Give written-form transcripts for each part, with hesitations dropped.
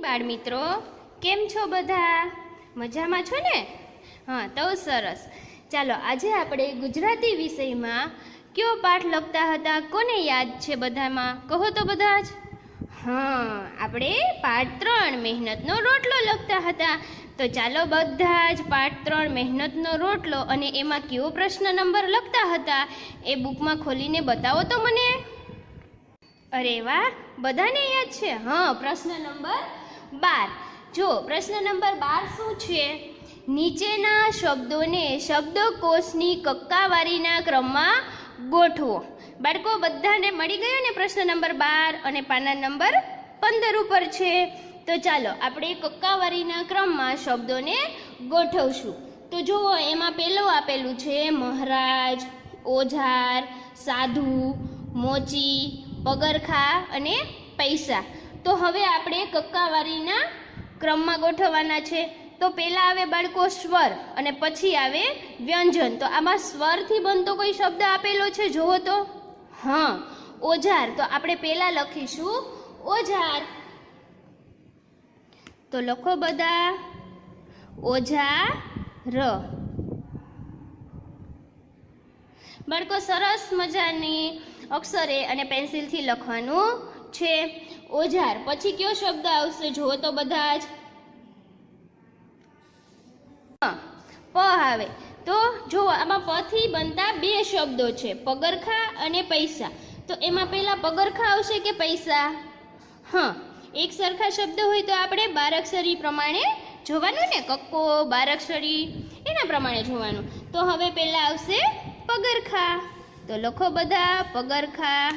બાળમિત્રો, કેમ છો બધા? મજામાં છો ને? હા, તો સરસ. ચાલો, આજે આપણે ગુજરાતી વિષયમાં કયો પાઠ લખતા હતા? કોને યાદ છે બધામાં? કહો તો બધા જ. હા, આપણે પાઠ 3 મહેનતનો રોટલો લખતા હતા. તો ચાલો બધા જ પાઠ 3 મહેનતનો રોટલો અને એમાં કયો પ્રશ્ન નંબર લખતા હતા એ બુકમાં ખોલીને બતાવો તો મને. અરે વાહ, બધાને યાદ છે. હા, પ્રશ્ન નંબર 12. જો પ્રશ્ન નંબર 12 શું છે? નીચેના શબ્દોને શબ્દકોશની કક્કાવારીના ક્રમમાં ગોઠવો. બાળકો, બધાને મળી ગયો ને પ્રશ્ન નંબર 12 અને પાના નંબર 15 ઉપર છે. તો ચાલો આપણે કક્કાવારીના ક્રમમાં શબ્દોને ગોઠવશું. તો જુઓ, એમાં પહેલું આપેલું છે મહારાજ, ઓજાર, સાધુ, મોચી, પગરખા અને પૈસા. તો હવે આપણે કક્કાવારીના ક્રમમાં ગોઠવવાના છે. તો પહેલાં આવે બાળકો સ્વર અને પછી આવે વ્યંજન. તો આમાં સ્વરથી બનતો કોઈ શબ્દ આપેલો છે, જુઓ તો. હા, ઓજાર. તો આપણે પહેલાં લખીશું ઓજાર. તો લખો બધા ઓજાર. બાળકો, સરસ મજાની અક્ષરે અને પેન્સિલથી લખવાનું છે ઓજાર. પછી કયો શબ્દ આવશે, જુઓ તો બધા જ. પ આવે. તો જો આમાં પ થી બનતા બે શબ્દો છે, પગરખા અને પૈસા. તો એમાં પહેલા પગરખા આવશે કે પૈસા? હા, એક સરખા શબ્દ હોય તો આપણે બારાક્ષરી પ્રમાણે જોવાનું ને, કક્કો બારાક્ષરી એના પ્રમાણે જોવાનું. તો હવે પહેલા આવશે પગરખા. તો લખો બધા પગરખા.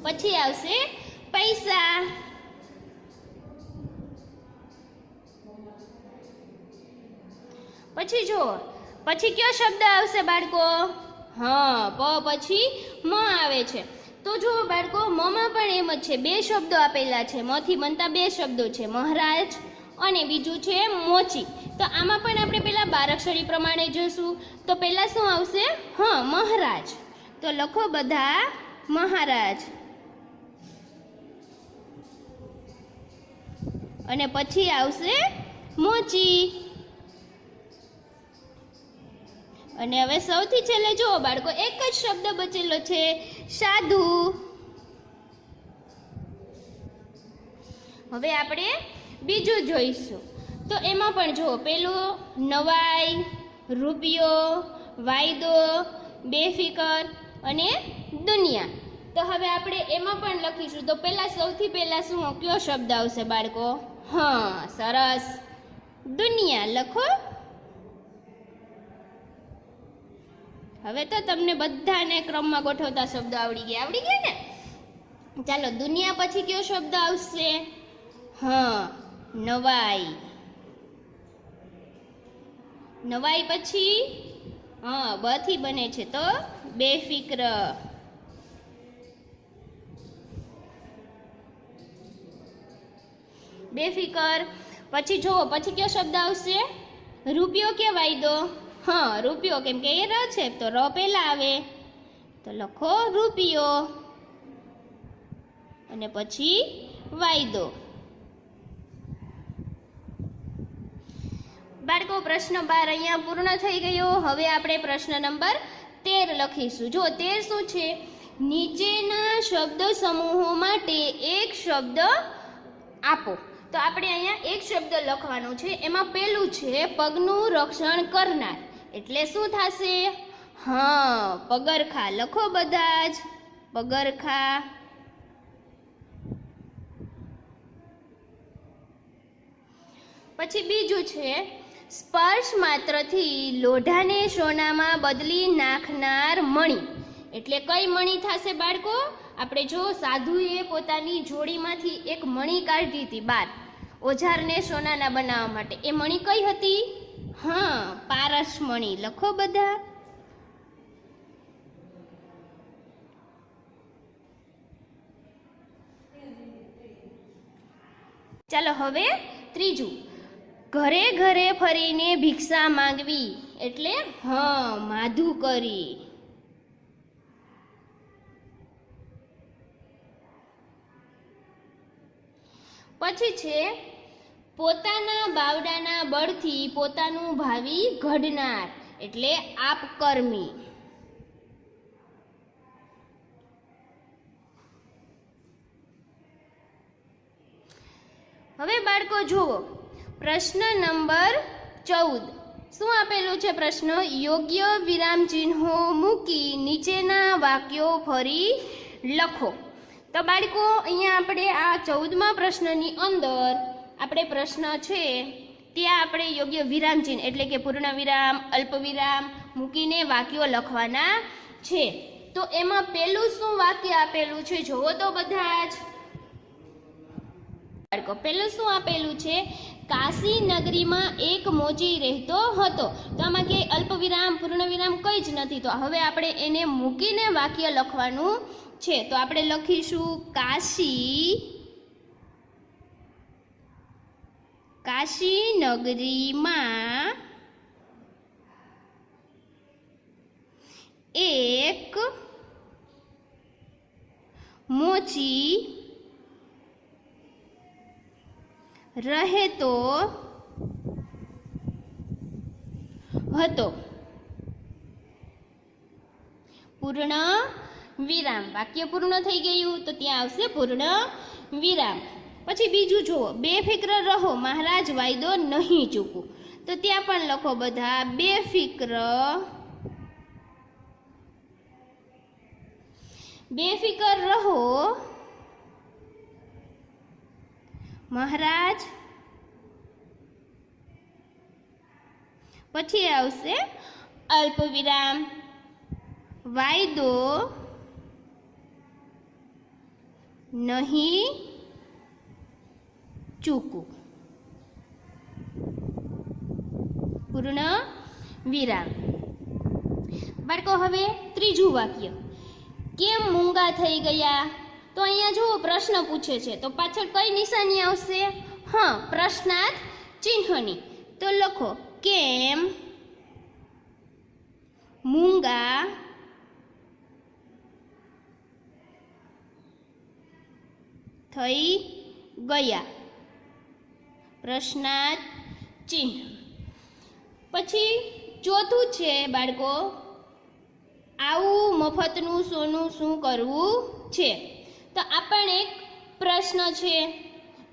પછી આવશે પૈસા. પછી જુઓ, પછી કયો શબ્દ આવશે બાળકો? હા, પ પછી મ આવે છે. તો જુઓ બાળકો, મમાં પણ એમ જ છે, બે શબ્દો આપેલા છે. મથી બનતા બે શબ્દો છે, મહારાજ અને બીજું છે મોચી. તો આમાં પણ આપણે પહેલા બારાક્ષરી પ્રમાણે જોશું. તો પહેલા શું આવશે? હા, મહારાજ. તો લખો બધા મહારાજ. અને પછી આવશે મોચી. અને હવે સૌથી છેલ્લે જુઓ બાળકો, એક જ શબ્દ બચેલો છે, સાધુ. હવે આપણે બીજું જોઈશું. તો એમાં પણ જુઓ, પેલું નવાઈ, રૂપિયો, વાયદો, બેફિકર અને દુનિયા. તો હવે આપણે એમાં પણ લખીશું. તો પહેલા સૌથી પહેલા શું કયો શબ્દ આવશે બાળકો? હા, સરસ, દુનિયા. લખો. હવે તો તમને બધાને ક્રમમાં ગોઠવતા શબ્દો આવડી ગયા ને? ચાલો, દુનિયા પછી કયો શબ્દ આવશે? હા, નવાઈ. નવાઈ પછી હા, બ થી બને છે, તો બેફિક્ર. બેફિકર. પછી જુઓ, પછી કયો શબ્દ આવશે? રૂપિયો કે વાયદો? હા, રૂપિયો, કેમ કે એ ર છે તો ર પહેલા આવે. તો લખો રૂપિયો. અને પછી વાયદો. બાળકો, પ્રશ્ન 12 અહીંયા પૂર્ણ થઈ ગયો. હવે આપણે પ્રશ્ન નંબર 13 લખીશું. જો 13 શું છે? નીચેના શબ્દ સમૂહો માટે એક શબ્દ આપો. તો આપણે અહીંયા એક શબ્દ લખવાનો છે. એમાં પહેલું છે પગનું રક્ષણ કરનાર. એટલે શું થશે? હા, પગરખા. લખો બધા જ પગરખા. પછી બીજું છે સ્પર્શ માત્રથી લોઢાને સોનામાં બદલી નાખનાર મણી. એટલે કઈ મણી થશે બાળકો? આપણે જો સાધુએ પોતાની જોડીમાંથી એક મણી કાઢી હતી બહાર, ઓજારને સોનાના બનાવવા માટે. એ મણી કઈ હતી? હા, પારસ મણી. લખો બધા. ચાલો, હવે ત્રીજું, ઘરે ઘરે ફરીને ભિક્ષા માંગવી. એટલે હા, માધુ કરી. પછી છે પોતાના બાવડાના બળથી પોતાનું ભાવિ ઘડનાર, એટલે આપકર્મી. હવે બાળકો જુઓ પ્રશ્ન નંબર 14. શું આપેલું છે પ્રશ્ન? યોગ્ય વિરામ ચિહ્નો મૂકી નીચેના વાક્યો ફરી લખો. તો બાળકો અહીંયા આપણે આ 14મા પ્રશ્નની અંદર આપણે પ્રશ્ન છે ત્યાં આપણે યોગ્ય વિરામ ચિહ્ન એટલે કે પૂર્ણ વિરામ, અલ્પ વિરામ મૂકીને વાક્યો લખવાના છે. તો એમાં પહેલું શું વાક્ય આપેલું છે જોવો તો બધા જ બાળકો. પહેલું શું આપેલું છે? કાશી નગરીમાં એક મોચી રહેતો હતો. તો આમાં કે અલ્પ વિરામ, પૂર્ણ વિરામ કંઈ જ નથી. તો હવે આપણે એને મૂકીને વાક્ય લખવાનું છે. તો આપણે લખીશું કાશી નગરીમાં એક મોચી રહેતો હતો. પૂર્ણ વિરામ. વાક્ય પૂર્ણ થઈ ગયું તો ત્યાં આવશે પૂર્ણ વિરામ. પછી બીજું જુઓ, બેફિક્ર રહો મહારાજ વાયદો નહીં ચૂકું. તો ત્યાં પણ લખો બધા બેફિકર રહો મહારાજ. પછી આવશે અલ્પ વિરામ, વાયદો નહીં ચૂકું, પૂર્ણ વિરામ. બાળકો હવે ત્રીજું વાક્ય, કેમ મૂંગા થઈ ગયા? તો અહીંયા જુઓ પ્રશ્ન પૂછે છે તો પાછળ કઈ નિશાની આવશે? હા, પ્રશ્નાર્થ ચિહ્નની. તો લખો કેમ મૂંગા થઈ ગયા, પ્રશ્નાર્થ ચિહ્ન. પછી ચોથું છે બાળકો, આવું મફતનું સોનું શું કરવું છે? તો આ પણ એક પ્રશ્ન છે.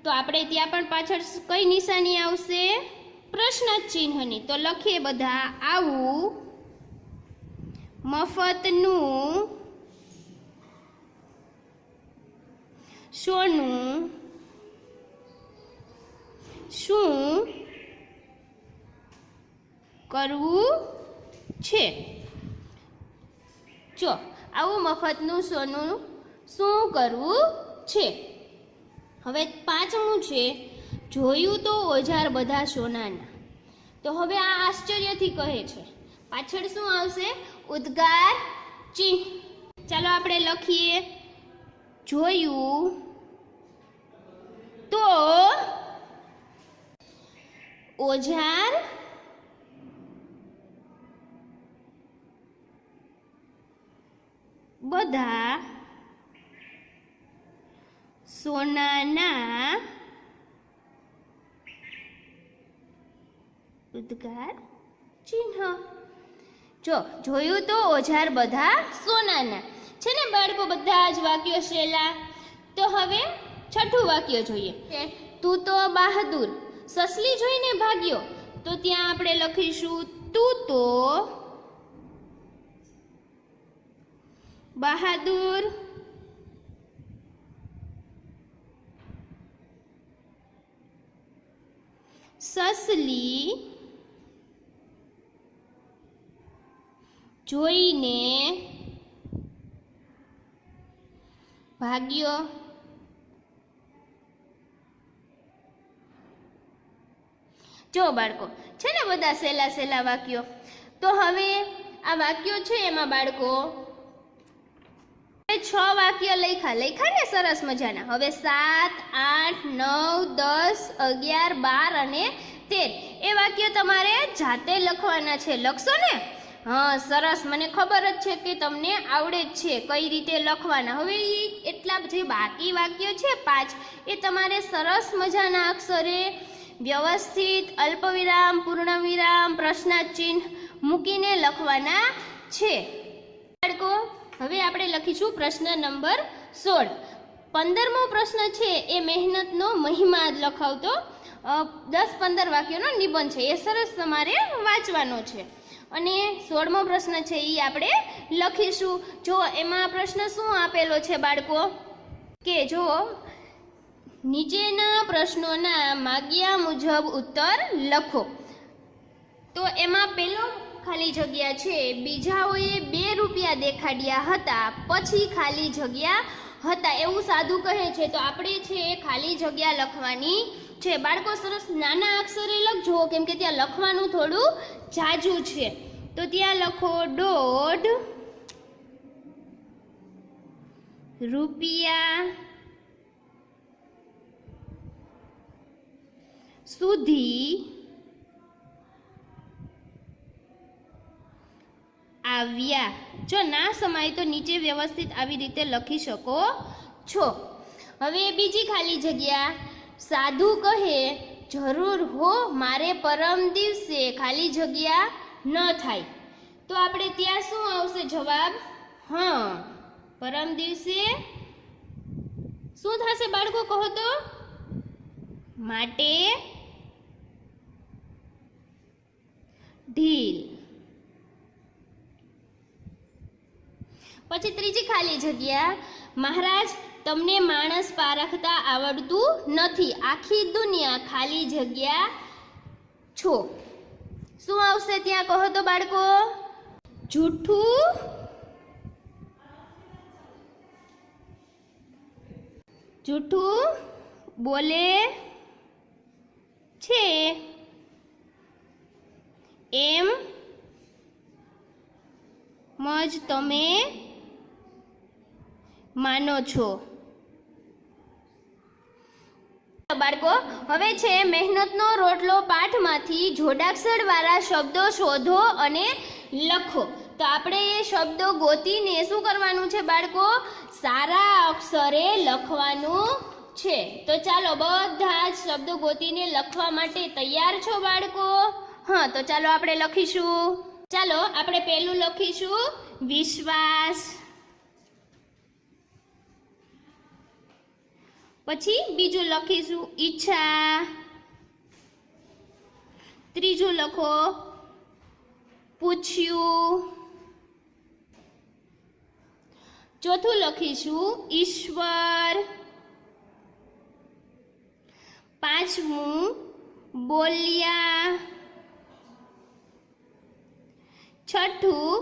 તો આપણે ત્યાં પણ પાછળ કઈ નિશાની આવશે? પ્રશ્નાર્થ ચિહ્નની. તો લખીએ બધા આવું મફતનું સોનું શું કરવું છે? જો આવું મફતનું સોનું શું કરવું છે? હવે પાંચમું છે, જોયું તો ઓજાર બધા સોનાના. તો હવે આ આશ્ચર્યથી કહે છે, પાછળ શું આવશે? ઉદ્ગાર ચિહ્ન. ચાલો આપણે લખીએ, જોયું તો ઓજાર બધા સોનાના, ઉદ્ગાર ચિહ્ન. જો જોયું તો ઓજાર બધા સોનાના છે ને બાળકો, બધા જ વાક્યો શેલા. તો હવે છઠ્ઠું વાક્ય જોઈએ, તું તો બહાદુર સસલી જોઈને ભાગ્યો. તો ત્યાં આપણે લખીશું તું તો બહાદુર સસલી જોઈને ભાગ્યો. જો બાળકો છે ને બધા સહેલા વાક્યો. તો હવે આ વાક્યો છે એમાં બાળકો 6 વાક્ય લખ્યા ને સરસ મજાના. હવે 7, 8, 9, 10, 11, 12 અને 13 એ વાક્ય તમારે જાતે લખવાના છે. લખશો ને? હા સરસ, મને ખબર જ છે કે તમને આવડે જ છે કઈ રીતે લખવાના. હવે એટલા જે બાકી વાક્ય છે 5 એ તમારે સરસ મજાના અક્ષરે વ્યવસ્થિત અલ્પવિરામ, પૂર્ણવિરામ, પ્રશ્નાર્થ મૂકીને લખવાના છે. બાળકો હવે આપણે લખીશું પ્રશ્ન નંબર 16. 15મો પ્રશ્ન છે એ મહેનતનો મહિમા લખાવતો 10-15 વાક્યોનો નિબંધ છે. એ સરસ તમારે વાંચવાનો છે. અને 16મો પ્રશ્ન છે એ આપણે લખીશું. જો એમાં પ્રશ્ન શું આપેલો છે બાળકો કે જો નીચેના પ્રશ્નોના માગ્યા મુજબ ઉત્તર લખો. તો એમાં પહેલો ખાલી જગ્યા છે, બીજાઓએ 2 રૂપિયા દેખાડ્યા હતા પછી ખાલી જગ્યા હતા, એવું સાધુ કહે છે. તો આપણે છે ખાલી જગ્યા લખવાની છે. બાળકો સરસ નાના અક્ષરે લખજો કેમ કે ત્યાં લખવાનું થોડું જાજુ છે. તો ત્યાં લખો 1.5 રૂપિયા સુધી આવ્યા. જો ના સમાય તો નીચે વ્યવસ્થિત આવી રીતે લખી શકો છો. હવે બીજી ખાલી જગ્યા, સાધુ કહે જરૂર હો મારે પરમ દિવસે ખાલી જગ્યા ન થાય. તો આપણે ત્યાં શું આવશે જવાબ? હા, પરમ દિવસે શું થશે બાળકો કહો તો? માટે ઢીલ. પછી ત્રીજી ખાલી જગ્યા, મહારાજ તમને માણસ પારખતા આવડતું નથી, આખી દુનિયા ખાલી જગ્યા છો. શું આવશે ત્યાં કહો તો બાળકો? જૂઠું બોલે છે એમ જ તમે માનો છો. બાળકો હવે છે મહેનતનો રોટલો પાઠમાંથી જોડાક્ષર વાળા શબ્દો શોધો અને લખો. તો આપણે એ શબ્દો ગોતીને શું કરવાનું છે બાળકો? સારા અક્ષરે લખવાનું છે. તો ચાલો બધા જ શબ્દો ગોતીને લખવા માટે તૈયાર છો બાળકો? હા, તો ચાલો આપણે લખીશું. ચાલો આપણે પહેલું લખીશું વિશ્વાસ, પછી બીજું લખીશું ઈચ્છા, ત્રીજું લખો પૂછ્યું, ચોથું લખીશું ઈશ્વર, પાંચમું બોલ્યા, છઠ્ઠું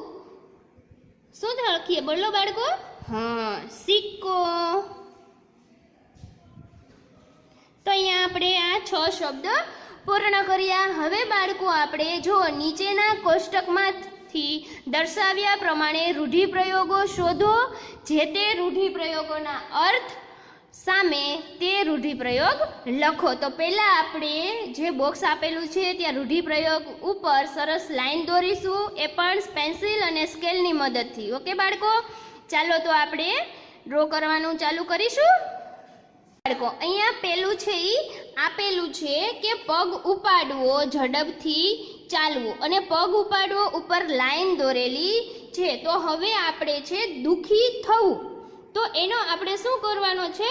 શું લખીએ બોલો બાળકો? હા, સિક્કો. તો અહીંયા આપણે આ 6 શબ્દ પૂર્ણ કર્યા. હવે બાળકો આપણે જો નીચેના કોષ્ટકમાંથી દર્શાવ્યા પ્રમાણે રૂઢિપ્રયોગો શોધો. જે તે રૂઢિપ્રયોગોના અર્થ સામે તે રૂઢિપ્રયોગ લખો. તો પહેલાં આપણે જે બોક્સ આપેલું છે ત્યાં રૂઢિપ્રયોગ ઉપર સરસ લાઈન દોરીશું, એ પણ પેન્સિલ અને સ્કેલની મદદથી. ઓકે બાળકો, ચાલો તો આપણે ડ્રો કરવાનું ચાલુ કરીશું. બાળકો અહીંયા પેલું છે એ આપેલું છે કે પગ ઉપાડવો, ઝડપથી ચાલવું, અને પગ ઉપાડવો ઉપર લાઈન દોરેલી છે. તો હવે આપણે છે દુઃખી થવું. તો એનો આપણે શું કરવાનો છે?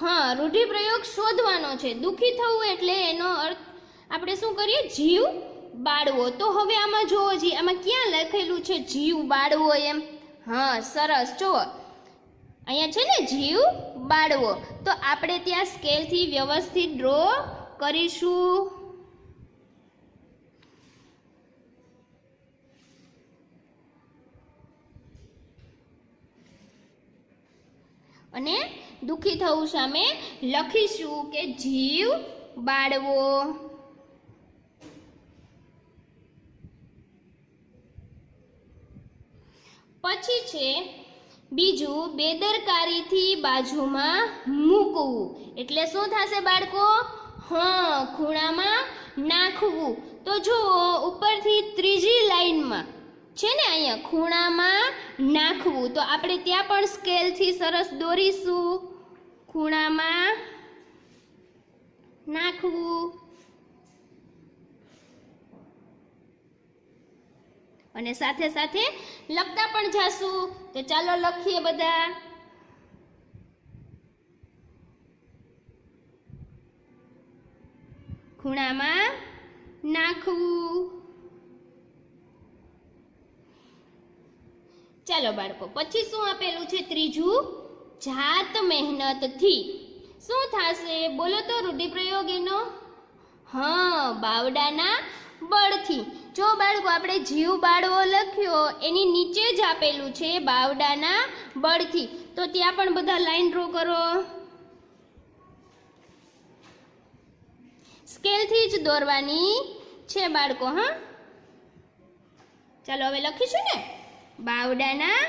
હા, રૂઢિપ્રયોગ શોધવાનો છે. દુઃખી થવું એટલે એનો અર્થ આપણે શું કરીએ? જીવ બાળવો. તો હવે આમાં જુઓ જી, આમાં ક્યાં લખેલું છે જીવ બાળવો એમ? હા સરસ, જુઓ અહીંયા છે ને જીવ બાળવો. તો આપણે ત્યાં સ્કેલથી વ્યવસ્થિત ડ્રો કરીશું. અને દુઃખી થવું સામે લખીશું કે જીવ બાળવો. પછી છે બીજું, બેદરકારીથી બાજુમાં મૂકવું. એટલે શું થશે બાળકો? હા, ખૂણામાં નાખવું. તો જુઓ ઉપરથી ત્રીજી લાઈનમાં છે ને અહીંયા ખૂણામાં નાખવું, તો આપણે ત્યાં પણ સ્કેલથી સરસ દોરીશું. ખૂણામાં નાખવું અને સાથે સાથે લખતા પણ જાશું. તો ચાલો લખીએ બધા. ખૂણામાં નાખવું. ચાલો બાળકો, પછી શું આપેલું છે ત્રીજું? જાત મહેનતથી. શું થશે બોલો તો રૂઢિપ્રયોગ એનો? હા, બાવડાના બળથી. જો બાળકો આપણે જીવ બાળવો લખ્યો એની નીચે જ આપેલું છે બાવડાના બળથી, તો ત્યાં પણ બધા લાઈન ડ્રો કરો. સ્કેલથી જ દોરવાની છે બાળકો. હા, ચાલો હવે લખીશું ને, બાવડાના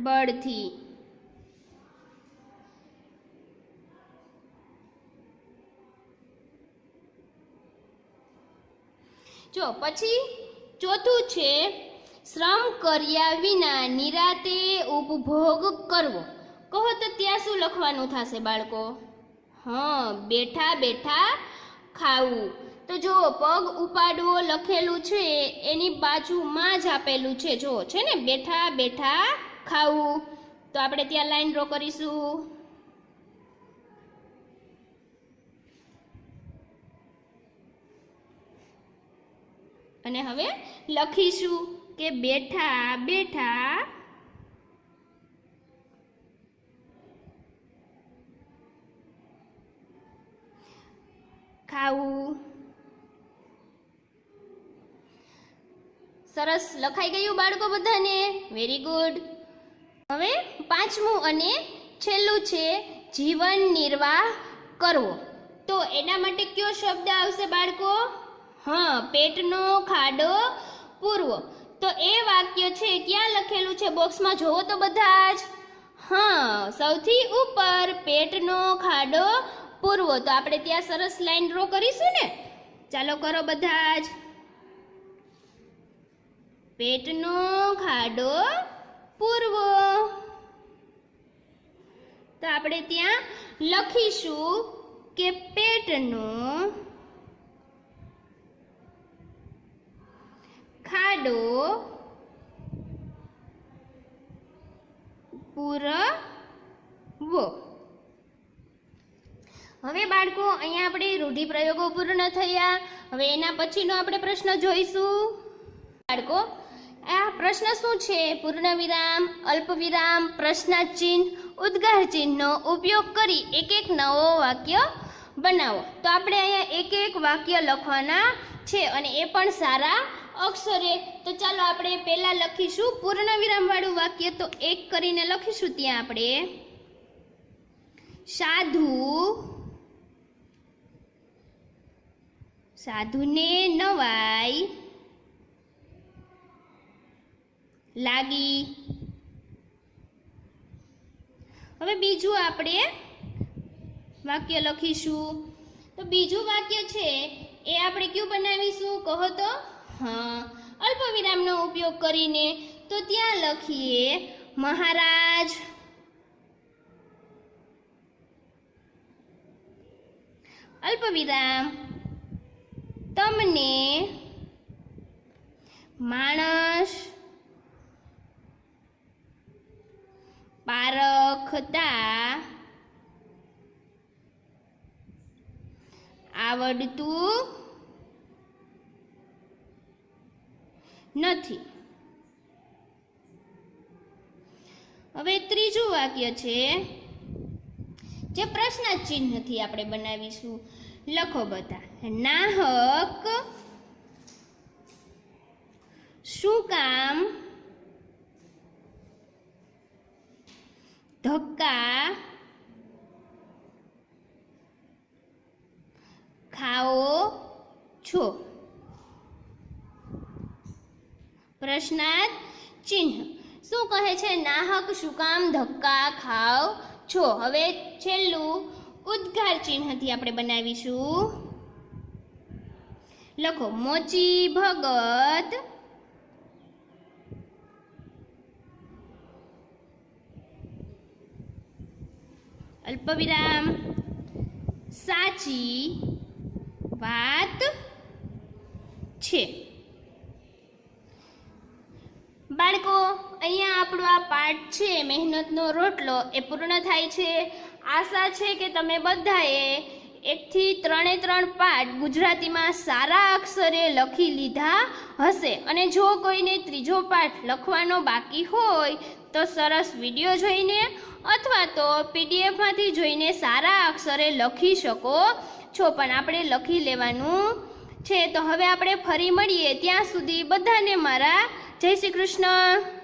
બળથી. જો પછી ચોથું છે શ્રમ કર્યા વિના નિરાતે ઉપભોગ કરવો. કહો તો ત્યાં શું લખવાનું થશે બાળકો? હા, બેઠા બેઠા ખાવું. તો જો પગ ઉપાડવો લખેલું છે એની બાજુમાં જ આપેલું છે, જો છે ને બેઠા બેઠા ખાવું. તો આપણે ત્યાં લાઈન ડ્રો કરીશું. અને હવે લખીશું કે બેઠા બેઠા ખાવું. સરસ લખાઈ ગયું બાળકો બધાને? Very good. હવે પાંચમું અને છેલ્લું છે જીવન નિર્વાહ કરવો. તો એના માટે કયો શબ્દ આવશે બાળકો? હા, પેટનો ખાડો પૂરવો. તો એ વાક્ય છે ક્યાં લખેલું છે? બોક્સમાં જોવો તો બધા જ. હા, સૌથી ઉપર પેટનો ખાડો પૂરવો. તો આપણે ત્યાં સરસ લાઈન ડ્રો કરીશું ને. ચાલો કરો બધા જ. પેટનો ખાડો પૂરવો. તો આપણે ત્યાં લખીશું કે પેટનો ખાડો પૂરવો. હવે બાળકો અહીંયા આપણે રૂઢિપ્રયોગો પૂર્ણ થયા. હવે એના પછીનો આપણે પ્રશ્ન જોઈશું. બાળકો, આ પ્રશ્ન શું છે? પૂર્ણ વિરામ, અલ્પ વિરામ, પ્રશ્નાર્થ ચિહ્ન, ઉદ્ગાર ચિહ્નનો ઉપયોગ કરી એક એક નવો વાક્ય બનાવો. તો આપણે અહીંયા એક એક વાક્ય લખવાના છે અને એ પણ સારા અક્ષરે. તો ચાલો આપણે પહેલા લખીશું પૂર્ણ વિરામ વાળું વાક્ય. તો એક કરીને લખીશું ત્યાં આપણે સાધુને નવાઈ લાગી. હવે બીજું આપણે વાક્ય લખીશું. તો બીજું વાક્ય છે એ આપણે કયું બનાવીશું કહો તો? હા, અલ્પ વિરામનો ઉપયોગ કરીને. તો ત્યાં લખીએ મહારાજ અલ્પ વિરામ તમને માણસ પારખતા આવડતું નથી. હવે ત્રીજું વાક્ય છે જે પ્રશ્નાર્થ ચિહ્નથી આપણે બનાવીશું. લખો બધા. નાહક શું કામ ધક્કા ખાઓ છો? પ્રશ્નાર્થ ચિહ્ન શું કહે છે? નાહક શું કામ ધક્કા ખાઓ છો? હવે છેલ્લું ઉદ્ગાર ચિહ્નથી આપણે બનાવીશું. લખો મોચી ભગત અલ્પવિરામ સાચી વાત છે. બાળકો, અહીંયા આપણો આ પાઠ છે મહેનતનો રોટલો એ પૂર્ણ થાય છે. આશા છે કે તમે બધાએ 1 થી 3 પાઠ ગુજરાતીમાં સારા અક્ષરે લખી લીધા હશે. અને જો કોઈને ત્રીજો પાઠ લખવાનો બાકી હોય તો સરસ વિડીયો જોઈને અથવા તો પીડીએફમાંથી જોઈને સારા અક્ષરે લખી શકો છો, પણ આપણે લખી લેવાનું છે. તો હવે આપણે ફરી મળીએ, ત્યાં સુધી બધાને મારા જય શ્રી કૃષ્ણ.